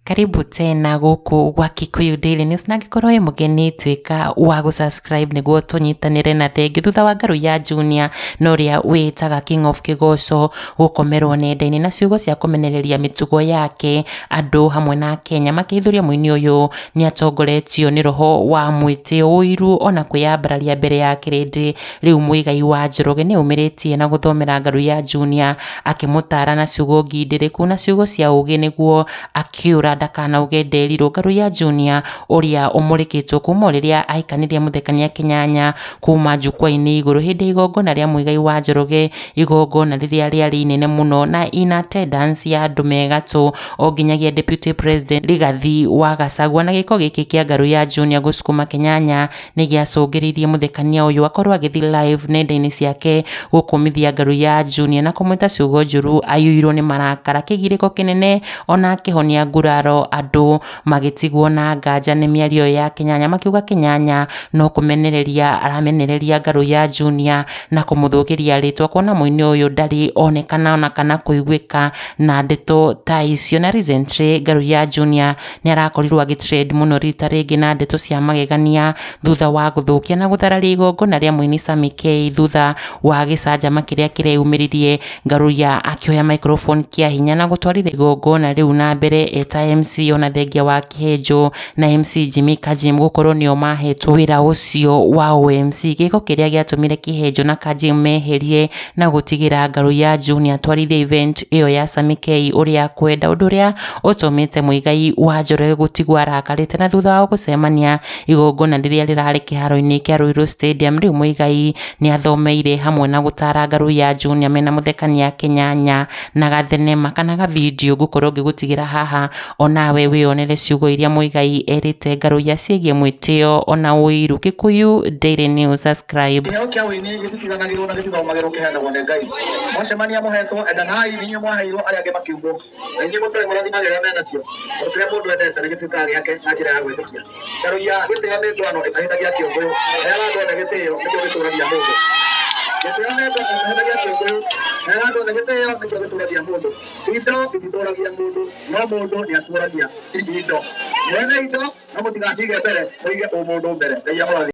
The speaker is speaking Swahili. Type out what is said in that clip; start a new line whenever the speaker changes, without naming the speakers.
Karibu tena guku gwa Kikuyu Daily News, na ngĩkorwo wĩ mũgeni tuĩka wa gũ subscribe nĩguo tũnyitanĩre na thengi thutha wa Ngaru ya Junior na ũrĩa wĩtaga King of Kĩgoco gũkomerwo nenda-inĩ na ciugo cia kũmenereria mĩtugo yake, andũ hamwe na Kenya makĩithũria mũini ũyũ nĩ atongoretio nĩ roho wa mwĩtĩo, ũiru ona kwĩyambararia mbere ya kĩrĩndĩ. Rĩu Muigai wa Njoroge nĩ aumĩrĩtie na gũthomera Ngaru ya Junior akĩmũtara na ciugo ngindĩrĩku na ciugo cia ũgĩ nĩguo akiura ndakanauge nderirwo. Ngaru ya Junior ũrĩa ũmũrĩkĩtwo kuma rĩrĩa ahikanirie mũthekania Kĩnyanya kuma njukwa-inĩ igũrũ hĩndĩ ya igongona rĩa Muigai wa Njoroge, igongona rĩrĩa rĩarĩ inene mũno na in attendance ya andũ me gatũ, o nginyagia Deputy President Rigathi wa Gachagua. Na gĩko gĩkĩ kĩa Ngaru ya Junior gũcukuma Kĩnyanya nĩ gĩacũngĩrĩirie mũthekania ũyũ akorwo agĩthiĩ live nenda-inĩ ciake gũkũmithia Ngaru ya Junior na kũmwĩta ciugo njũru, aiyũirwo nĩ marakara, kĩgirĩko kĩnene ona akĩhonia nguraro, andũ magĩtigwo na nganja nĩ mĩario ya Kĩnyanya, makiuga Kĩnyanya no kũmenereria aramenereria Ngaru ya Junior na kũmũthũkĩria rĩtwa, kuona mũini ũyũ ndarĩ onekana ona kana kũiguĩka na ndeto ta icio. Na recently Ngaru ya Junior nĩ arakorirwo agĩtrend mũno rita rĩngĩ na ndeto cia magegania thutha wa gũthũkia na gũthararia igongona rĩa mũini Sammy K thutha wa gĩcanjama kĩrĩa kĩreyumĩririe, Ngaru ya akĩoya microphone kĩa hinya na gũtwarithia igongona rĩu na mbere eta MC ona thengia wa Kĩhĩnjo na MC Jimmy Kajim gũkorwo nĩo mahetwo wĩra ũcio wa OMC, gĩko kĩrĩa gĩatũmire Kĩhĩnjo na Kajim meherie na gũtigĩra Ngaru ya Junior atwarithie event ĩyo ya Sammy K ũrĩa kwenda, ũndũ ũrĩa ũtũmĩte Muigai wa Njoroge gũtigwo arakarĩte. Na thutha wa gũcemania igongona rĩrĩa rĩrarĩ kĩharo-inĩ kĩa Ruiru Stadium, rĩu Muigai nĩ athomeire hamwe na gũtara Ngaru ya Junior mena mũthekania Kĩnyanya na gathenema kana ga video ngũkorwo ngĩgũtigĩra haha onawe wĩonere ciugo iria Muigai erĩte Ngaru ya ciĩgiĩ mwĩtĩo ona ũiru. Kikuyu Daily News, subscribe.
Kĩheo kĩa ũini gĩtitiganagĩrwo na gĩtithomagĩrwo kĩheanagwo nĩ Ngai. Mwacemania mũhetwo endanai inyuĩ mwaheirwo arĩa angĩ makiumbwo, na inyuĩ mũtarĩ mũrathimagĩrĩra menacio, tondũ kĩrĩa mũndũ endete nĩ gĩtuĩkaga gĩake na njĩra ya gwĩtĩkia. Ngaru ya gĩtĩo nĩ ndwano ĩtahĩtagia kĩũngũyũ, rĩrĩa andũ othe gĩtĩo nĩkĩo gĩtũũragia mũndũ. Gĩtĩo nĩ ndwano ĩtahĩtagia kĩũngũyũ, rĩrĩa andũ othe gĩtĩo nĩkĩo gĩtũũragia mũndũ. Indo ititũũragia mũndũ, no mũndũ nĩ atũũragia indo. Mwene indo no mũtigacige mbere, mũige ũmũndũ mbere. Ngai amũrathime.